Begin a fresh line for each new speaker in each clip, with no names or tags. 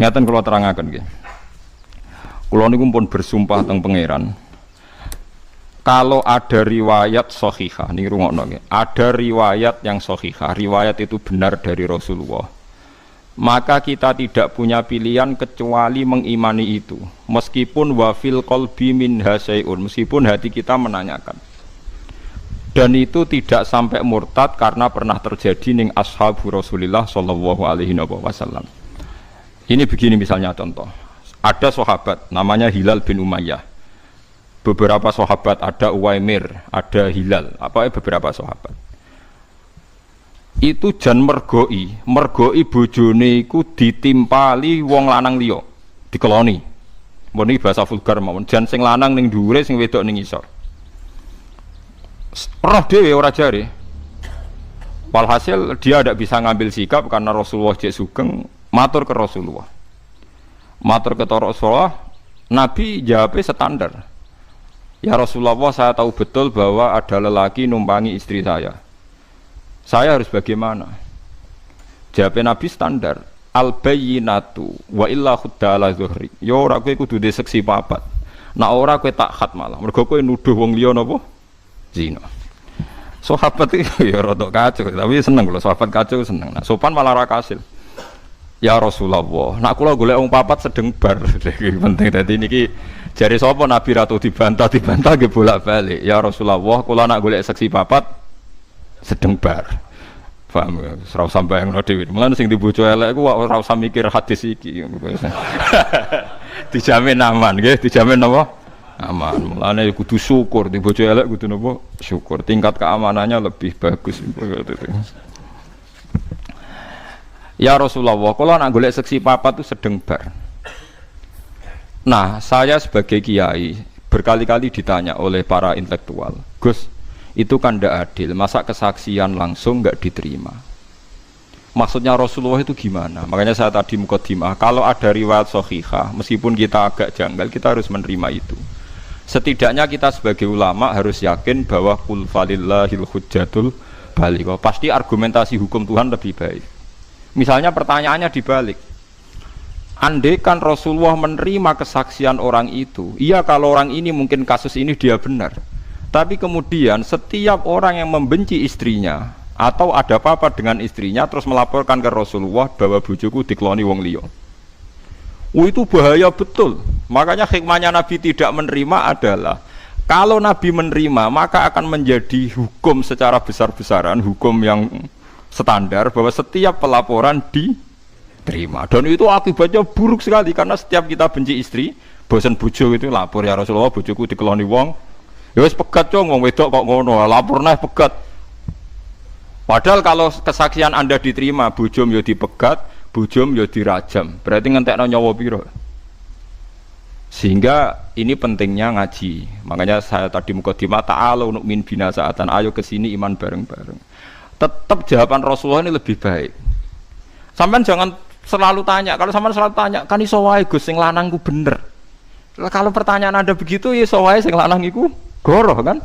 Ngeten kula terangaken nggih. Kula niku pun bersumpah teng pangeran. Kalau ada riwayat sahihah, ini rungokno nggih. Ada riwayat yang sahihah, riwayat itu benar dari Rasulullah. Maka kita tidak punya pilihan kecuali mengimani itu. Meskipun wafil qalbi minha syai'un, meskipun hati kita menanyakan. Dan itu tidak sampai murtad karena pernah terjadi ning ashabu Rasulillah sallallahu alaihi wasallam. Ini begini misalnya contoh. Ada sahabat namanya Hilal bin Umayyah. Beberapa sahabat, ada Uwaimir, ada Hilal, beberapa sahabat. Itu jan mergoi bojone iku ditimpali wong lanang liya, dikeloni. Mun iki bahasa vulgar mawon, jan sing lanang ning dhuwure sing wedok ning ngisor. Roh dhewe ora jare. Walhasil dia tidak bisa ngambil sikap karena Rasulullah jek sugeng, matur ke Rasulullah. Matur ke Rasulullah, Nabi jawabnya standar. Ya Rasulullah, saya tahu betul bahwa ada lelaki numpangi istri saya. Saya harus bagaimana? Jawabnya Nabi standar. Al-bayyinatu wa illa khudda ala zuhri. Ya ora kowe kudu duwe seksi papat. Nek ora kowe tak khat malah. Mergo kowe nuduh wong liya napa? Zina. Sahabat itu ya rada kacau, tapi seneng lho sahabat kacau seneng. Nah, sopan malah ra kasil. Ya Rasulullah, nak kula golek wong papat sedeng bar. Iki penting dadi niki jare sapa Nabi ratu dibantah nggih bolak-balik. Ya Rasulullah, kula nak golek seksi papat sedeng bar. Paham ya? Ora usah bayangno dhewe. Mulane sing dibojo elek iku ora usah mikir hadis iki. Dijamin aman nggih, dijamin apa? Aman. Mulane kudu syukur, dibojo elek kudu napa? Syukur. Tingkat keamanannya lebih bagus. Ya Rasulullah, kalau nak golek seksi papat itu sedeng bar. Nah, saya sebagai kiai berkali-kali ditanya oleh para intelektual, Gus, itu kan tidak adil, masa kesaksian langsung nggak diterima? Maksudnya Rasulullah itu gimana? Makanya saya tadi mukadimah, kalau ada riwayat sahihah, meskipun kita agak janggal, kita harus menerima itu. Setidaknya kita sebagai ulama harus yakin bahwa qul falillahil hujjatul balighah. Pasti argumentasi hukum Tuhan lebih baik. Misalnya pertanyaannya dibalik. Andai kan Rasulullah menerima kesaksian orang itu, iya kalau orang ini mungkin kasus ini dia benar. Tapi kemudian setiap orang yang membenci istrinya atau ada apa-apa dengan istrinya terus melaporkan ke Rasulullah bahwa bojoku dikeloni wong liya. Itu bahaya betul. Makanya hikmahnya Nabi tidak menerima adalah kalau Nabi menerima maka akan menjadi hukum secara besar-besaran, hukum yang standar bahwa setiap pelaporan diterima, dan itu akibatnya buruk sekali karena setiap kita benci istri, bosan bojo itu lapor, ya Rasulullah bojoku dikeloni wong, ya wis pegat cong, wong wedok kok ngono, lapor nah pegat. Padahal kalau kesaksian Anda diterima, bojom ya dipegat, bojom ya dirajam, berarti ngentekno nyawa piro. Sehingga ini pentingnya ngaji. Makanya saya tadi mukadimah ta'ala nu'min bina sa'atan, ayo kesini iman bareng-bareng. Tetap jawaban Rasulullah ini lebih baik. Sampean jangan selalu tanya. Kalau sampean selalu tanya, kan iso wae Gus sing lanang ku bener. Kalau pertanyaan Anda begitu, ya iso wae sing lanang iku goroh kan?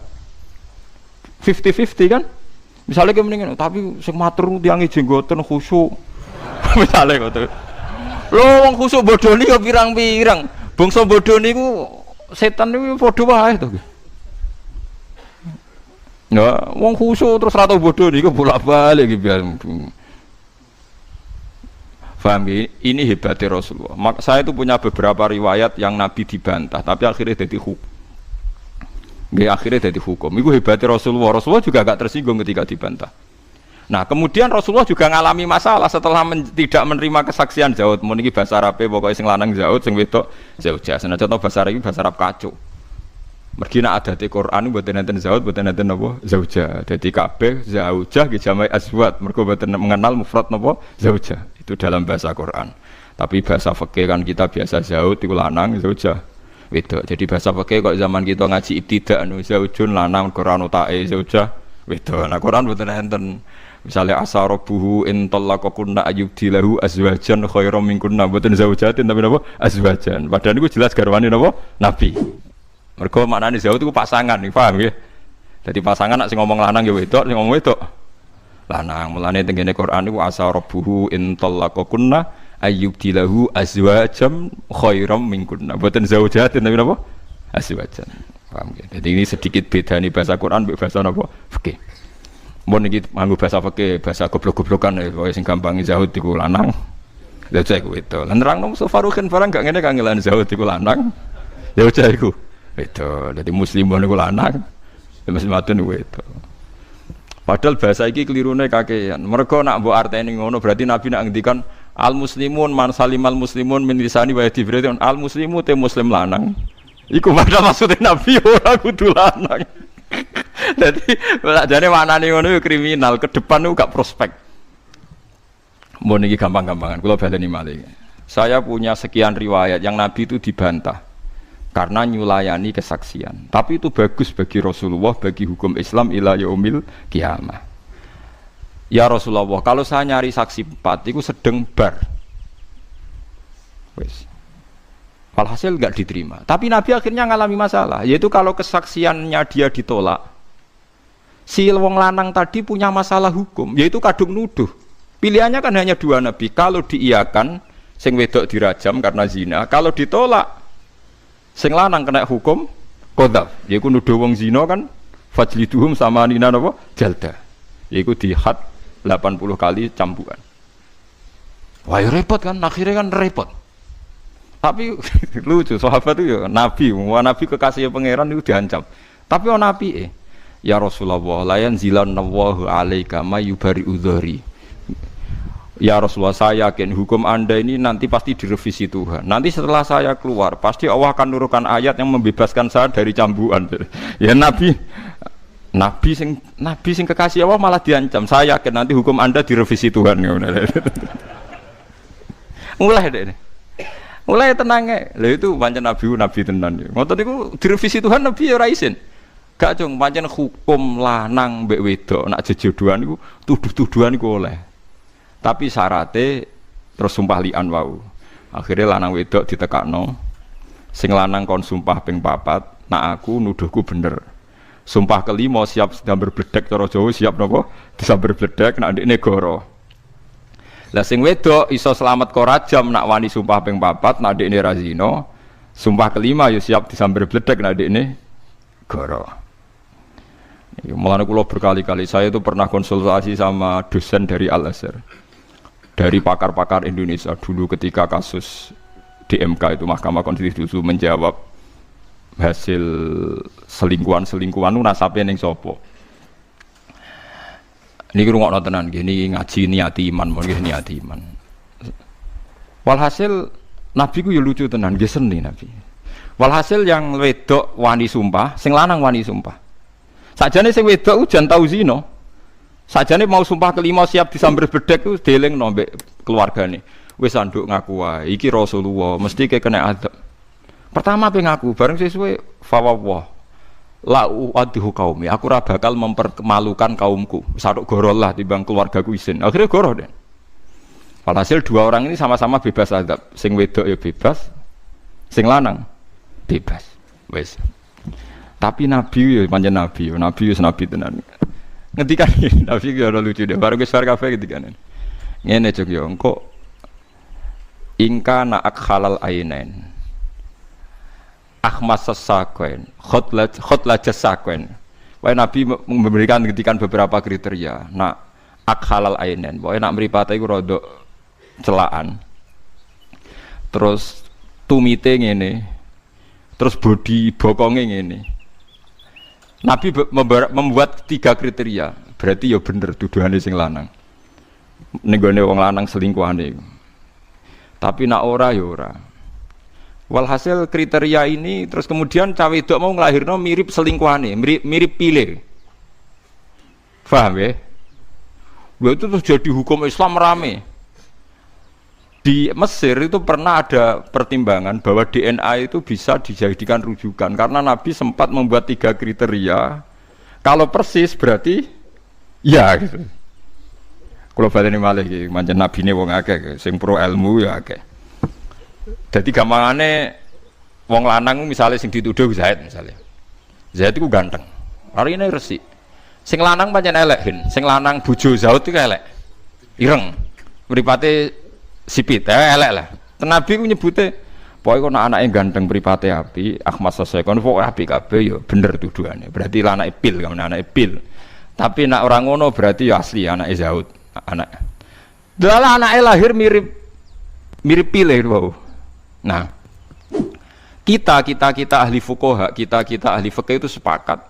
50-50 kan? Misalnya kayak mendingan, tapi sing matur tiange jenggoten khusyuk. Misalnya ngoten. Lho wong khusyuk bodoh niku pirang-pirang. Bangsa bodoh niku setan niku padha wae to. Ya, wong khusyuk terus rata bodoh niku bolak-balik iki biar. Paham ya? Ini hebatnya Rasulullah. Saya itu punya beberapa riwayat yang Nabi dibantah, tapi akhirnya jadi hukum. Akhirnya jadi hukum. Itu hebatnya Rasulullah. Rasulullah juga agak tersinggung ketika dibantah. Nah, kemudian Rasulullah juga ngalami masalah setelah tidak menerima kesaksian Zaud. Mun iki bahasa Arab pokoknya sing lanang Zaud, sing wedok Zaujah. Nah, contoh bahasa Arab ini bahasa Arab kacau. Mergi nak adate Quran mboten enten Zaud, mboten enten napa Zaujah. Dadi kabeh Zaujah ki jama'i azwat, mergo mboten mengenal mufrad napa Zaujah. Itu dalam bahasa Quran. Tapi bahasa fikih kan kita biasa Zaud iku lanang, Zaujah wedok. Jadi bahasa fikih kok zaman kita ngaji ibtidak anu Zaujun lanang Quran utae Zaujah wedok. Nah Quran mboten enten. Misalnya asarobuhu in talaqakunna ayyubdilahu azwajan khairam minkunna, mboten zaujatin tapi napa azwajan. Padahal niku jelas garwane napa Nabi. Mergo maknane Zaud itu pasangan, paham nggih? Dadi pasangan nek sing ngomong lanang ya wedok, sing ngomong wedok lanang. Mulane teng ngene Quran niku asa rabbuhu in talaqakunna ayyubdilahu azwajam khairam minkunna. Mboten zaujatin tapi napa? Azwajan. Paham nggih. Jadi ini sedikit beda nih bahasa Quran mbek bahasa napa? Fikih. Mun iki nganggo bahasa fikih, bahasa goblok-goblokan kowe sing gampang zahud iku lanang. Lha cek kuwi to. Lan nerangno Mustafarukin barang gak ngene kangelan zahud iku lanang. Ya cek iku. Itu. Dadi muslimun iku lanang. Muslimatun iku itu. Padahal bahasa iki kelirune kakean. Mergo nak mbok arteni ngono berarti Nabi nak ngendikan al muslimun man salimal muslimun min lisani wa yadi, berarti al muslimu te muslim lanang. Iku padahal maksudnya Nabi ora kudu lanang. Dadi jane maknane ngono yo kriminal, ke depan niku gak prospek. Mun iki gampang-gampangan kula baleni malih. Saya punya sekian riwayat yang Nabi itu dibantah karena nyulayani kesaksian. Tapi itu bagus bagi Rasulullah, bagi hukum Islam ila yaumil kiamah. Ya Rasulullah, kalau saya nyari saksi 4 itu sedeng bar. Wes. Walhasil enggak diterima. Tapi Nabi akhirnya ngalami masalah, yaitu kalau kesaksiannya dia ditolak, si wong lanang tadi punya masalah hukum, yaitu kadung nuduh. Pilihannya kan hanya 2 Nabi. Kalau diiyakan, sing wedok dirajam karena zina. Kalau ditolak, sing lanang kena hukum qadzaf, yaiku nuduh wong zina kan fajliduhum samanina napa jalda, yaiku dihad 80 kali cambukan. Wah ya repot kan, akhirnya kan repot. Tapi lucu, sahabat itu ya Nabi, Nabi kekasih pangeran itu diancam. Tapi ono apike. Ya Rasulullah, la yanzilanallahu alaika mayubari udhari. Ya Rasulullah, saya yakin hukum Anda ini nanti pasti direvisi Tuhan. Nanti setelah saya keluar, pasti Allah akan nurunkan ayat yang membebaskan saya dari cambukan. Ya Nabi sing kekasih Allah malah diancam. Saya yakin nanti hukum Anda direvisi Tuhan. Mulai deh. Mulai tenangnya. Lah itu pancen Nabi tenan. Ngoten niku direvisi Tuhan Nabi ya ora isin. Gak cung pancen hukum lanang mbek wedok nak jejodohan niku tuduh-tuduhan niku oleh. Tapi syaratnya terus sumpah li'an wau. Akhirnya lanang wedok ditekakno. Sing lanang kon sumpah ping 4, nak aku nuduhku bener. Sumpah kelima siap disambar bledek cara Jawa, siap napa? Disambar bledek nak ndekne goro. Lah sing wedok iso selamat kok rajam nak wani sumpah ping 4, nak ndekne ra zina. Sumpah kelima ya siap disambar bledek nak ndekne goro. Mulane kula berkali-kali saya itu pernah konsultasi sama dosen dari Al-Azhar. Dari pakar-pakar Indonesia dulu ketika kasus DMK itu Mahkamah Konstitusi menjawab hasil selingkuhan nasabe ning sapa. Niki rungokno tenan nggih ngaji niati iman nggih niati iman. Walhasil Nabi ku ya lucu tenan nggih seni Nabi. Walhasil yang wedok wani sumpah, sing lanang wani sumpah. Sakjane sing wedok jan tau zina. Sajane mau sumpah kelima siap disamber bedek ku delingno mbek keluargane. Wis anduk ngaku wae iki Rasulullah mesti kena adab. Pertama pe ngaku bareng sesuai fawwah. La uadhu qaumi, aku ora bakal mempermalukan kaumku. Saruk goro lah timbang keluargaku isin. Akhirnya goro den. Walhasil 2 orang ini sama-sama bebas adab. Sing wedok ya bebas, sing lanang bebas. Wis. Tapi Nabi ya pancen Nabi wis Nabi tenan. Ngendikan Nabi ki ora lucu deh. Bareng wis bar kabeh ngendikan. Ngene cuk yo engko ingka na akhalal ainain. Akhmas sasaqain, khotla jasaqain. Wae Nabi memberikan ngendikan beberapa kriteria. Nak akhalal ainain, pokoke nak mripate iku rada celaan. Terus tumite ngene. Terus bodi bokonge ngene. Nabi membuat 3 kriteria, berarti ya bener tuduhane sing lanang. Ning gone wong lanang selingkuhane. Tapi nak ora ya ora. Walhasil kriteria ini terus kemudian cawe wedok mau nglahirno mirip selingkuhane, mirip pile. Paham ya? Itu terus jadi hukum Islam rame. Di Mesir itu pernah ada pertimbangan bahwa DNA itu bisa dijadikan rujukan karena Nabi sempat membuat 3 kriteria. Kalau persis berarti ya gitu. Kalau baleni malih iki pancen nabine wong akeh sing pro ilmu ya akeh. Dadi gampangane wong lanang misalnya sing dituduh Zaid misalnya. Zaid iku ganteng. Arine resik. Sing lanang pancen elek, sing lanang bojo Zaid iku elek. Ireng. Mripate sipit, elek lah. Nabi ku nyebute pokoke ana anake ganteng mripate api, Ahmad Sasai kon pokoke api kabeh ya bener tuduhane. Berarti anake pil kan anake pil. Tapi nek ora ngono berarti ya asli anake Zaud, anak. Dalah anake lahir mirip pil wau. Nah, kita ahli fuqaha, kita ahli fikih itu sepakat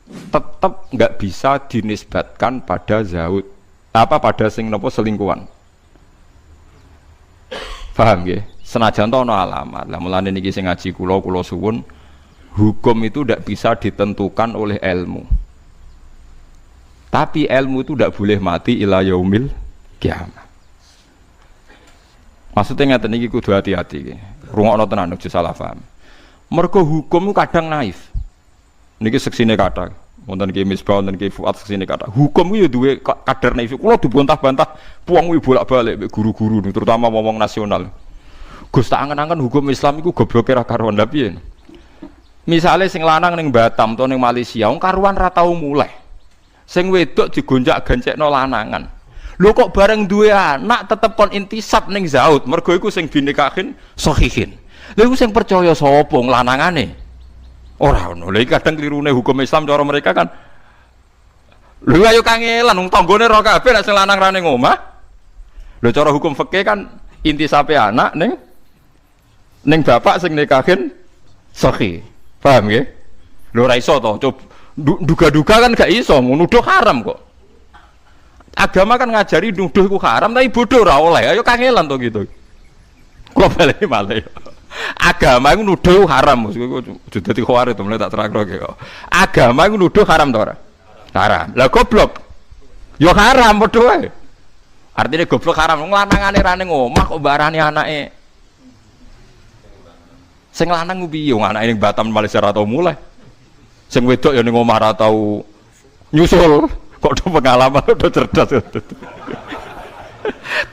tetap nggak bisa dinisbatkan pada Zaud pada sing nopo selingkuhan. Paham nggih? Senajan to ono alamat. Lah mulane niki sing ngaji kula suwun hukum itu tidak bisa ditentukan oleh ilmu. Tapi ilmu itu tidak boleh mati ila yaumil kiamah. Maksudnya ngeten iki kudu hati-hati iki. Rungokno tenan aja salah paham. Mergo hukum kadang naif. Niki seksine kathah. Wonten iki Misbah, wonten iki Fuad seksine kathah. Hukum ku ya duwe kadar naif. Kula dibantah-bantah puang kuwi bolak-balik mek guru-guru terutama wong nasional. Gus tak angen-angen hukum Islam iku gobloke ra karuan lha piye. Misale sing lanang ning Batam to ning Malaysia wong karuan ra tau mulai. Sing wedok digonjak-gancekno lanangan. Lho kok bareng duwe anak tetep kon intisab ning Zaud, mergo iku sing binikahin sahihin. Lha iku sing percaya sapa lanangane? Ora ono. Lha iki kadang klirune hukum Islam cara mereka kan. Lho ayo kangelan wong tanggane ora kabeh nek sing lanang ra ning omah. Lho cara hukum fikih kan intisabe anak ning bapak sing nikahin sahih. Paham nggih? Lho ora iso to, coba duga-duga kan gak iso, nuduh haram kok. Agama kan ngajari nuduh iku haram, tapi bodoh ora oleh. Ayo kangelan to gitu. Kula bali malih. Agama iku nuduh haram, iku dadi khawarij to mulai tak terangno kok. Agama iku nuduh haram to ora? Haram. Lah goblok. Yo haram padha wae. Artinya goblok haram, lanangane ra ning omah kok barani anake. Sing lanang ku piye? Wong anake ning Batam Malaysia ra tau mulai. Sing wedok ya ning omah ra tau nyusul. Kok do pengalaman do cerdas.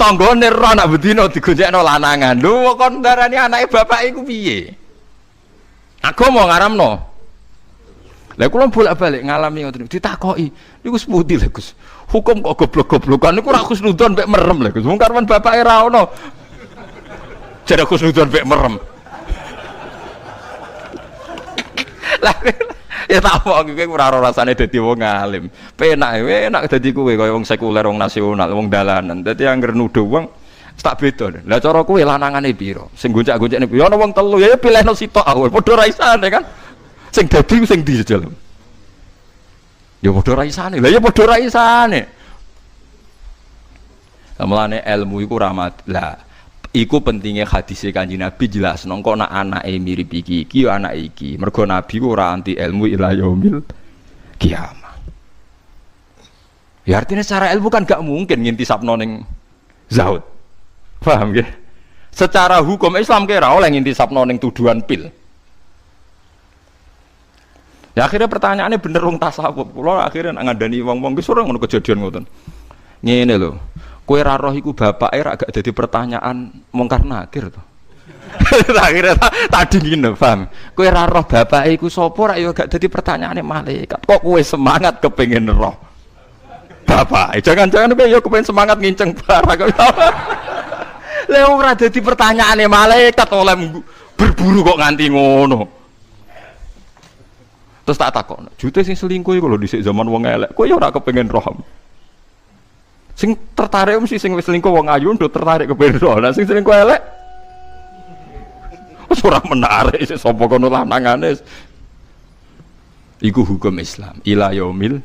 Tanggane ora nak bedino digonjekno lanangan. Lho kok ndarani anake bapak iku piye? Aku mau ngaramno. Lah kula bolak-balik ngalami ngoten ditakoki. Niku sepundi lho Gus? Hukum kok goblok-goblokan niku ora khusnudon mek merem lho Gus. Wong karwan bapake ra ono. Jare khusnudon mek merem. Lah ya tak apa kowe ora rasane dadi wong alim. Enak dadi kowe kaya wong sekuler, wong nasional, wong dalanan. Dadi anggere nuduh wong tak beda. Lah cara kowe lanangane piro? Sing goncak-goncekne ya ana wong telu ya pilihno sitok aku. Padha ra isane kan. Sing dadi sing ndi jejal. Ya padha ra isane. Lah ya padha ra isane. Mulane ilmu iku rahmat. Lah iku pentingnya hadisnya Kanjeng Nabi jelas nongko nak anake mirip iki ya anak iki. Mergo Nabi ku ora anti ilmu ila yaumil kiamah. Ya artinya secara ilmu kan gak mungkin ngintisapno ning Zaud. Paham nggih? Secara hukum Islam kira oleh ngintisapno ning tuduhan pil. Ya akhirnya pertanyaannya bener wong tasawuf. Kula akhirnya ngandani wong-wong wis ora ngono kejadian ngoten. Ngene lho. Kowe ra roh iku bapake ra gak dadi pertanyaan mungkar nakir to. Akhirnya tak dingin paham. Kowe ra roh bapake iku sapa ra ya gak dadi pertanyaane malaikat. Kok kowe semangat kepengin roh bapake? Jangan-jangan kowe ya kepengin semangat nginceng barang. Lha ora dadi pertanyaane malaikat oleh berburu kok nganti ngono. Terus tak takon, jute sing selingkuh iku lho dhisik zaman wong elek. Kowe ya ora kepengin roh. Sing tertarik mesti sing wis selingkuh wong ayu ndo tertarik kepengin roh. Lah sing selingkuh elek wis ora menarik sapa kono lanangane. Iku hukum Islam ila yaumil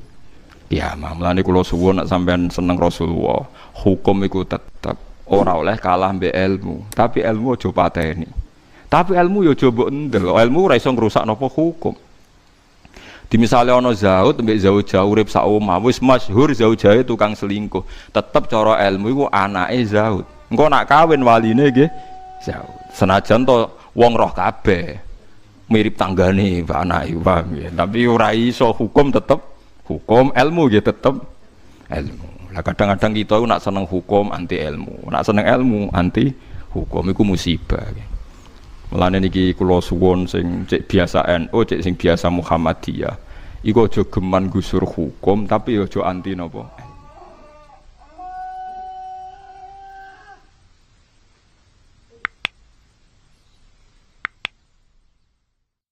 kiamah. Mulane kula suwun nek sampean seneng Rasulullah, hukum iku tetep ora oleh kalah mbek ilmu. Tapi ilmu aja pateni. Tapi ilmu ya aja mbok endel. Ilmu ora iso ngrusak napa hukum. Di misalnya ono Zaud mbek Zauja urip sak omah wis masyhur Zauja tukang selingkuh, tetep cara ilmu iku anake Zaud. Engko nak kawin waline nggih Zaud. Senajan to wong roh kabeh mirip tanggane anake paham ya. Tapi ora iso hukum tetep hukum, ilmu nggih tetep ilmu. Lah kadang-kadang kita iku nak seneng hukum anti ilmu, nak seneng ilmu anti hukum iku musibah. Mulane niki kula suwun sing cek biasa NU, cek sing biasa Muhammadiyah. Iku aja geman gusur hukum tapi aja anti napa